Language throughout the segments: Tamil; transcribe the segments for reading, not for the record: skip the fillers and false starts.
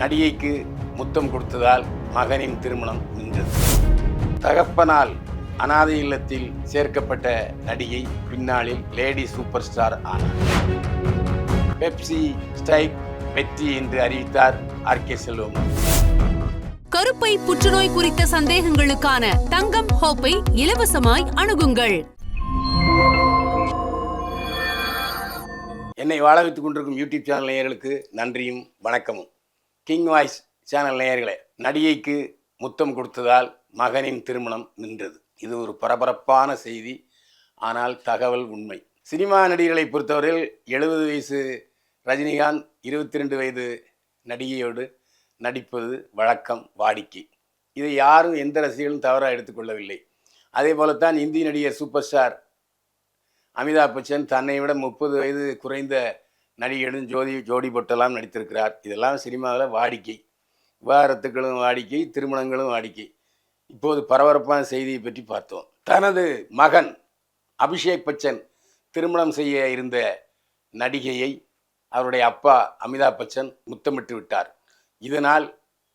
நடிகைக்கு முத்தம் கொடுத்ததால் மகனின் திருமணம் நின்றது. தகப்பனால் அனாதை இல்லத்தில் சேர்க்கப்பட்ட நடிகை பின்னாளில் லேடி சூப்பர் ஸ்டார் ஆனார். பெப்சி ஸ்ட்ரைக் வெற்றி என்று அறிவித்தார் ஆர்.கே. செல்வம். கருப்பை புற்றுநோய் குறித்த சந்தேகங்களுக்கான தங்கம் ஹோப்பை இலவசமாய் அணுகுங்கள். என்னை வாழ வைத்துக் கொண்டிருக்கும் யூடியூப் சேனல் நேயர்களுக்கு நன்றியும் வணக்கமும். கிங் வாய்ஸ் சேனல் நேயர்களே, நடிகைக்கு முத்தம் கொடுத்ததால் மகனின் திருமணம் நின்றது. இது ஒரு பரபரப்பான செய்தி, ஆனால் தகவல் உண்மை. சினிமா நடிகர்களை பொறுத்தவரையில் 70 வயசு ரஜினிகாந்த் 22 வயது நடிகையோடு நடிப்பது வழக்கம், வாடிக்கை. இதை யாரும் எந்த ரசிகர்களும் தவறாக எடுத்துக்கொள்ளவில்லை. அதே போலத்தான் இந்திய நடிகர் சூப்பர் ஸ்டார் அமிதாப் பச்சன் தன்னை விட 30 வயது குறைந்த நடிகையுடன் ஜோடி போட்டெல்லாம் நடித்திருக்கிறார். இதெல்லாம் சினிமாவில் வாடிக்கை. விவாகரத்துக்களும் வாடிக்கை, திருமணங்களும் வாடிக்கை. இப்போது பரபரப்பான செய்தியை பற்றி பார்த்தோம். தனது மகன் அபிஷேக் பச்சன் திருமணம் செய்ய இருந்த நடிகையை அவருடைய அப்பா அமிதாப் பச்சன் முத்தமிட்டு விட்டார். இதனால்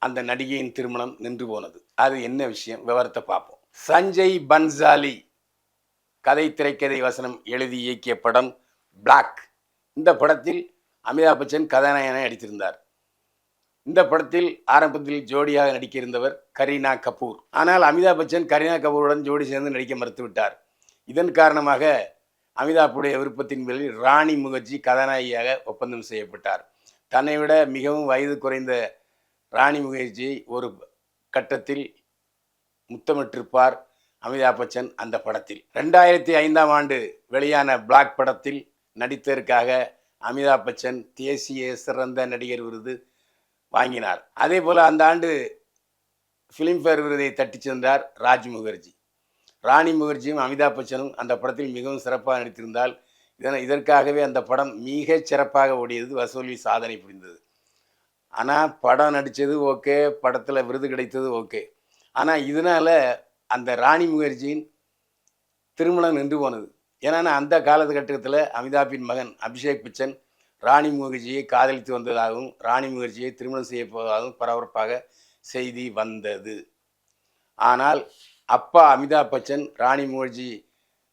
அந்த நடிகையின் திருமணம் நின்று போனது. அது என்ன விஷயம், விவரத்தை பார்ப்போம். சஞ்சய் பன்சாலி கதை, திரைக்கதை, வசனம் எழுதி இயக்கிய படம் பிளாக். இந்த படத்தில் அமிதாப் பச்சன் கதாநாயகனாக நடித்திருந்தார். இந்த படத்தில் ஆரம்பத்தில் ஜோடியாக நடிக்க இருந்தவர் கரீனா கபூர். ஆனால் அமிதாப் பச்சன் கரீனா கபூருடன் ஜோடி சேர்ந்து நடிக்க மறுத்துவிட்டார். இதன் காரணமாக அமிதாப்புடைய விருப்பத்தின் பேரில் ராணி முகர்ஜி கதாநாயகியாக ஒப்பந்தம் செய்யப்பட்டார். தன்னை விட மிகவும் வயது குறைந்த ராணி முகர்ஜி ஒரு கட்டத்தில் முத்தமிட்டிருப்பார் அமிதாப் பச்சன் அந்த படத்தில். 2005ஆம் ஆண்டு வெளியான பிளாக் படத்தில் நடித்ததற்காக அமிதாப் பச்சன் தேசிய சிறந்த நடிகர் விருது வாங்கினார். அதே போல் அந்த ஆண்டு ஃபிலிம்ஃபேர் விருதை தட்டிச் சென்றார் ராஜ் முகர்ஜி. ராணி முகர்ஜியும் அமிதாப் பச்சனும் அந்த படத்தில் மிகவும் சிறப்பாக நடித்திருந்தால் இதற்காகவே அந்த படம் மிக சிறப்பாக ஓடியது, வசூலி சாதனை புரிந்தது. ஆனால் படம் நடித்தது ஓகே, படத்தில் விருது கிடைத்தது ஓகே. ஆனால் இதனால் அந்த ராணி முகர்ஜியின் திருமணம் நின்று போனது. ஏன்னா அந்த காலகட்டத்தில் அமிதாப்பின் மகன் அபிஷேக் பச்சன் ராணி முகர்ஜியை காதலித்து வந்ததாகவும் ராணி முகர்ஜியை திருமணம் செய்ய போவதாகவும் பரபரப்பாக செய்தி வந்தது. ஆனால் அப்பா அமிதாப் பச்சன் ராணி முகர்ஜி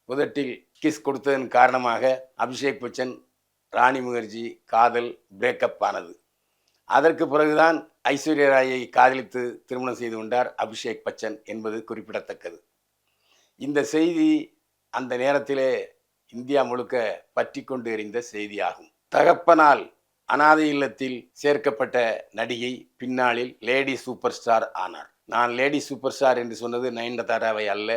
உதட்டில் கிஸ் கொடுத்ததன் காரணமாக அபிஷேக் பச்சன் ராணி முகர்ஜி காதல் பிரேக்கப் ஆனது. அதற்கு பிறகுதான் ஐஸ்வர்யா ராயை காதலித்து திருமணம் செய்து கொண்டார் அபிஷேக் பச்சன் என்பது குறிப்பிடத்தக்கது. இந்த செய்தி அந்த நேரத்திலே இந்தியா முழுக்க பற்றி கொண்டு எறிந்த செய்தியாகும். தகப்பனால் அனாதை இல்லத்தில் சேர்க்கப்பட்ட நடிகை பின்னாளில் லேடி சூப்பர் ஸ்டார் ஆனார். நான் லேடி சூப்பர் ஸ்டார் என்று சொன்னது நயன்தாராவை அல்ல,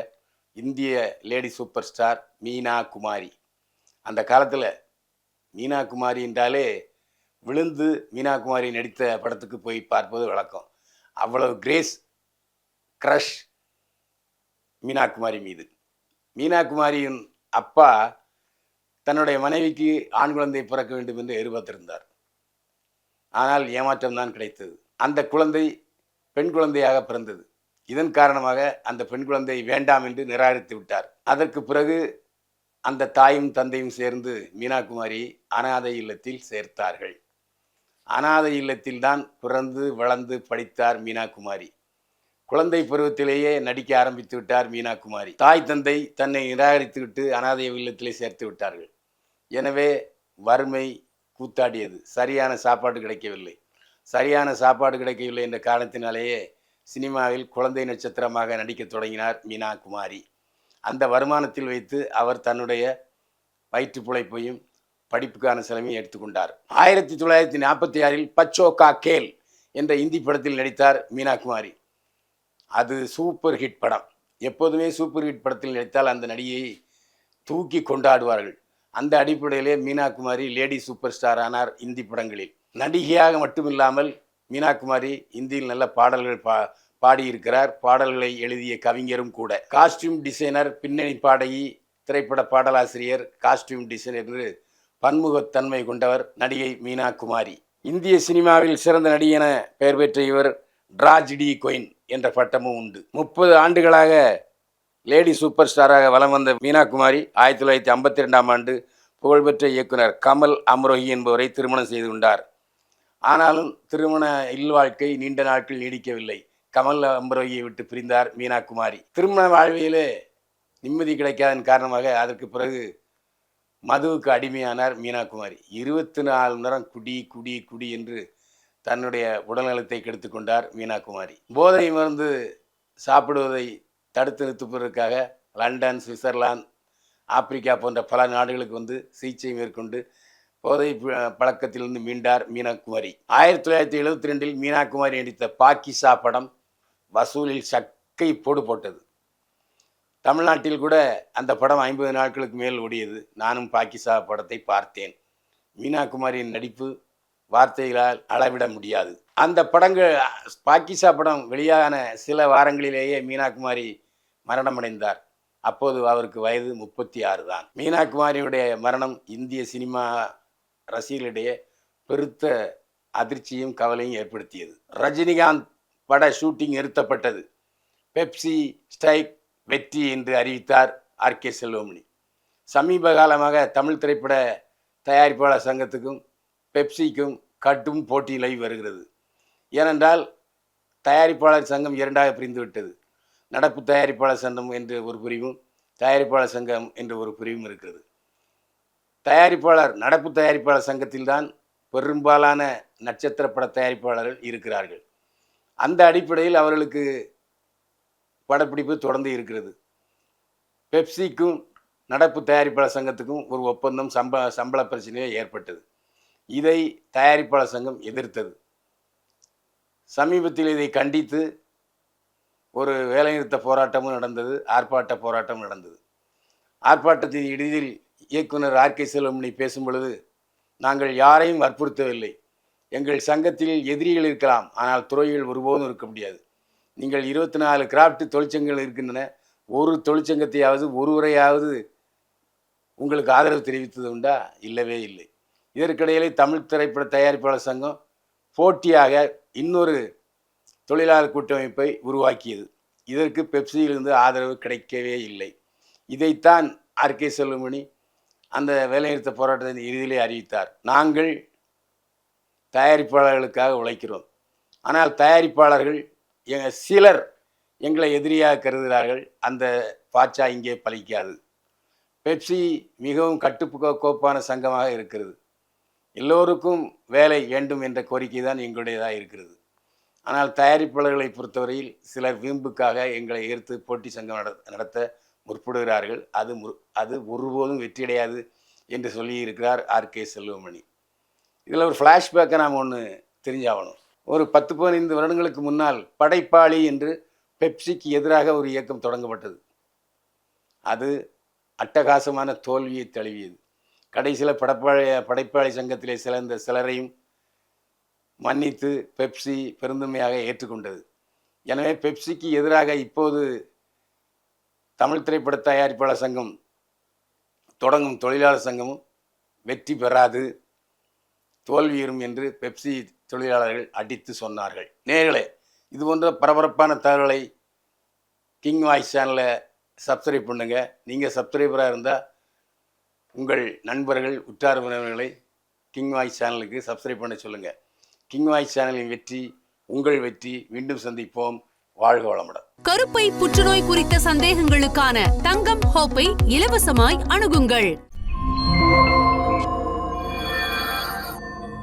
இந்திய lady super star Meena Kumari. அந்த காலத்தில் மீனா குமாரி என்றாலே விழுந்து மீனா குமாரி நடித்த படத்துக்கு போய் பார்ப்பது வழக்கம். அவ்வளவு கிரேஸ், க்ரஷ் மீனா குமாரி மீது. மீனா குமாரியின் அப்பா தன்னுடைய மனைவிக்கு ஆண் குழந்தை பிறக்க வேண்டும் என்று எதிர்பார்த்திருந்தார். ஆனால் ஏமாற்றம் தான் கிடைத்தது. அந்த குழந்தை பெண் குழந்தையாக பிறந்தது. இதன் காரணமாக அந்த பெண் குழந்தை வேண்டாம் என்று நிராகரித்து விட்டார். அதற்கு பிறகு அந்த தாயும் தந்தையும் சேர்ந்து மீனா குமாரி அனாதை இல்லத்தில் சேர்த்தார்கள். அனாதை இல்லத்தில் தான் பிறந்து வளர்ந்து படித்தார் மீனா குமாரி. குழந்தை பருவத்திலேயே நடிக்க ஆரம்பித்து விட்டார் மீனா குமாரி. தாய் தந்தை தன்னை நிராகரித்து விட்டு அனாதை இல்லத்திலே சேர்த்து விட்டார்கள். எனவே வறுமை கூத்தாடியது. சரியான சாப்பாடு கிடைக்கவில்லை. சரியான சாப்பாடு கிடைக்கவில்லை என்ற காரணத்தினாலேயே சினிமாவில் குழந்தை நட்சத்திரமாக நடிக்க தொடங்கினார் மீனா குமாரி. அந்த வருமானத்தில் வைத்து அவர் தன்னுடைய வயிற்று பிழைப்பையும் படிப்புக்கான செலவையும் எடுத்துக்கொண்டார். 1946இல் பச்சோ கா கேல் என்ற இந்தி படத்தில் நடித்தார் மீனா குமாரி. அது சூப்பர் ஹிட் படம். எப்போதுமே சூப்பர் ஹிட் படத்தில் நடித்தால் அந்த நடிகையை தூக்கி கொண்டாடுவார்கள். அந்த அடிப்படையிலே Meena Kumari lady super star ஆனார் இந்தி படங்களில். நடிகையாக மட்டுமில்லாமல் மீனா குமாரி இந்தியில் நல்ல பாடல்கள் பாடியிருக்கிறார். பாடல்களை எழுதிய கவிஞரும் கூட. காஸ்டியூம் டிசைனர், பின்னணி பாடகி, திரைப்பட பாடலாசிரியர், காஸ்டியூம் டிசைனர் என்று பன்முகத்தன்மை கொண்டவர் நடிகை மீனா குமாரி. இந்திய சினிமாவில் சிறந்த நடிகை என பெயர் பெற்ற இவர் டிராஜடி குயின் என்ற பட்டமும் உண்டு. 30 ஆண்டுகளாக லேடி சூப்பர் ஸ்டாராக வலம் வந்த மீனா குமாரி 1952ஆம் ஆண்டு புகழ்பெற்ற இயக்குனர் கமல் அம்ரோஹி என்பவரை திருமணம் செய்து கொண்டார். ஆனாலும் திருமண இல்வாழ்க்கை நீண்ட நாட்கள் நீடிக்கவில்லை. கமல் அம்பரவியை விட்டு பிரிந்தார் மீனா குமாரி. திருமண வாழ்விலே நிம்மதி கிடைக்காதன் காரணமாக அதற்கு பிறகு மதுவுக்கு அடிமையானார் மீனா குமாரி. 24 மணி நேரம் குடி குடி குடி என்று தன்னுடைய உடல்நலத்தை கெடுத்து கொண்டார் மீனா குமாரி. போதை மருந்து சாப்பிடுவதை தடுத்து நிறுத்துவதற்காக லண்டன், சுவிட்சர்லாந்து, ஆப்பிரிக்கா போன்ற பல நாடுகளுக்கு வந்து சிகிச்சை மேற்கொண்டு போதை பழக்கத்திலிருந்து மீண்டார் மீனா குமாரி. 1972 மீனா குமாரி நடித்த பாக்கிசா படம் வசூலில் சக்கை போடு போட்டது. தமிழ்நாட்டில் கூட அந்த படம் 50 நாட்களுக்கு மேல் ஓடியது. நானும் பாக்கிசா படத்தை பார்த்தேன். மீனா குமாரியின் நடிப்பு வார்த்தைகளால் அளவிட முடியாது. அந்த படங்கள் பாக்கிசா படம் வெளியான சில வாரங்களிலேயே மீனா குமாரி மரணமடைந்தார். அப்போது அவருக்கு வயது 36 தான். மீனா குமாரியுடைய மரணம் இந்திய சினிமா ரசிகர்களிடையே பெருத்த அதிர்ச்சியும் கவலையும் ஏற்படுத்தியது. ரஜினிகாந்த் பட ஷூட்டிங் நிறுத்தப்பட்டது. பெப்சி ஸ்ட்ரைக் வெற்றி என்று அறிவித்தார் ஆர்கே செல்வமணி. சமீப காலமாக தமிழ் திரைப்பட தயாரிப்பாளர் சங்கத்துக்கும் பெப்சிக்கும் கடும் போட்டி நிலவி வருகிறது. ஏனென்றால் தயாரிப்பாளர் சங்கம் இரண்டாக பிரிந்துவிட்டது. நடப்பு தயாரிப்பாளர் சங்கம் என்று ஒரு பிரிவும், தயாரிப்பாளர் சங்கம் என்று ஒரு பிரிவும் இருக்கிறது. நடப்பு தயாரிப்பாளர் சங்கத்தில்தான் பெரும்பாலான நட்சத்திர பட தயாரிப்பாளர்கள் இருக்கிறார்கள். அந்த அடிப்படையில் அவர்களுக்கு படப்பிடிப்பு தொடர்ந்து இருக்கிறது. பெப்சிக்கும் நடப்பு தயாரிப்பாளர் சங்கத்துக்கும் ஒரு ஒப்பந்தம் சம்பள பிரச்சனையே ஏற்பட்டது. இதை தயாரிப்பாளர் சங்கம் எதிர்த்தது. சமீபத்தில் இதை கண்டித்து ஒரு வேலைநிறுத்த போராட்டமும் நடந்தது, ஆர்ப்பாட்ட போராட்டமும் நடந்தது. ஆர்ப்பாட்டத்தின் இறுதியில் இயக்குனர் ஆர்கே செல்வமணி பேசும் பொழுது, நாங்கள் யாரையும் வற்புறுத்தவில்லை. எங்கள் சங்கத்தில் எதிரிகள் இருக்கலாம், ஆனால் துறைகள் ஒருபோதும் இருக்க முடியாது. நீங்கள் 24 கிராஃப்ட் தொழிற்சங்கங்கள் இருக்கின்றன. ஒரு தொழிற்சங்கத்தையாவது ஒருவரையாவது உங்களுக்கு ஆதரவு தெரிவித்தது உண்டா? இல்லவே இல்லை. இதற்கிடையிலே தமிழ் திரைப்பட தயாரிப்பாளர் சங்கம் போட்டியாக இன்னொரு தொழிலாளர் கூட்டமைப்பை உருவாக்கியது. இதற்கு பெப்சியிலிருந்து ஆதரவு கிடைக்கவே இல்லை. இதைத்தான் ஆர்கே செல்வமணி அந்த வேலைநிறுத்த போராட்டத்தின் இறுதியிலே அறிவித்தார். நாங்கள் தயாரிப்பாளர்களுக்காக உழைக்கிறோம், ஆனால் தயாரிப்பாளர்கள் சிலர் எங்களை எதிரியாக கருதுகிறார்கள். அந்த பாச்சா இங்கே பலிக்காது. பெப்சி மிகவும் கட்டுக்கோப்பான சங்கமாக இருக்கிறது. எல்லோருக்கும் வேலை வேண்டும் என்ற கோரிக்கை தான் எங்களுடையதாக இருக்கிறது. ஆனால் தயாரிப்பாளர்களை பொறுத்தவரையில் சிலர் வீம்புக்காக எங்களை எதிர்த்து போட்டி சங்கம் நடத்த முற்படுகிறார்கள். அது ஒருபோதும் வெற்றியடையாது என்று சொல்லியிருக்கிறார் ஆர்கே செல்வமணி. இதில் ஒரு ஃப்ளாஷ்பேக்கை நாம் ஒன்று தெரிஞ்சாகணும். ஒரு 10-15 வருடங்களுக்கு முன்னால் படைப்பாளி என்று பெப்சிக்கு எதிராக ஒரு இயக்கம் தொடங்கப்பட்டது. அது அட்டகாசமான தோல்வியை தழுவியது. கடைசியில் படைப்பாளி சங்கத்திலே சிலந்த சிலரையும் மன்னித்து பெப்சி பெருந்தன்மையாக ஏற்றுக்கொண்டது. எனவே பெப்சிக்கு எதிராக இப்போது தமிழ் திரைப்பட தயாரிப்பாளர் சங்கம் தொடங்கும் தொழிலாளர் சங்கமும் வெற்றி பெறாது, தோல்வியுறும் என்று பெப்சி தொழிலாளர்கள் அடித்து சொன்னார்கள். நேயர்களே, இது போன்ற பரபரப்பான தகவல்களை கிங் வாய்ஸ் சேனலை சப்ஸ்கிரைப் பண்ணுங்க. நீங்கள் சப்ஸ்கிரைபராக இருந்தால் உங்கள் நண்பர்கள், உற்றார் உறவினர்களை கிங் வாய்ஸ் சேனலுக்கு சப்ஸ்கிரைப் பண்ண சொல்லுங்கள். கிங் வாய்ஸ் சேனலின் வெற்றி உங்கள் வெற்றி. மீண்டும் சந்திப்போம். வாழ்க வளமுடன். கருப்பை புற்றுநோய் குறித்த சந்தேகங்களுக்கான தங்கம் ஹோப்பை இலவசமாய் அணுகுங்கள்.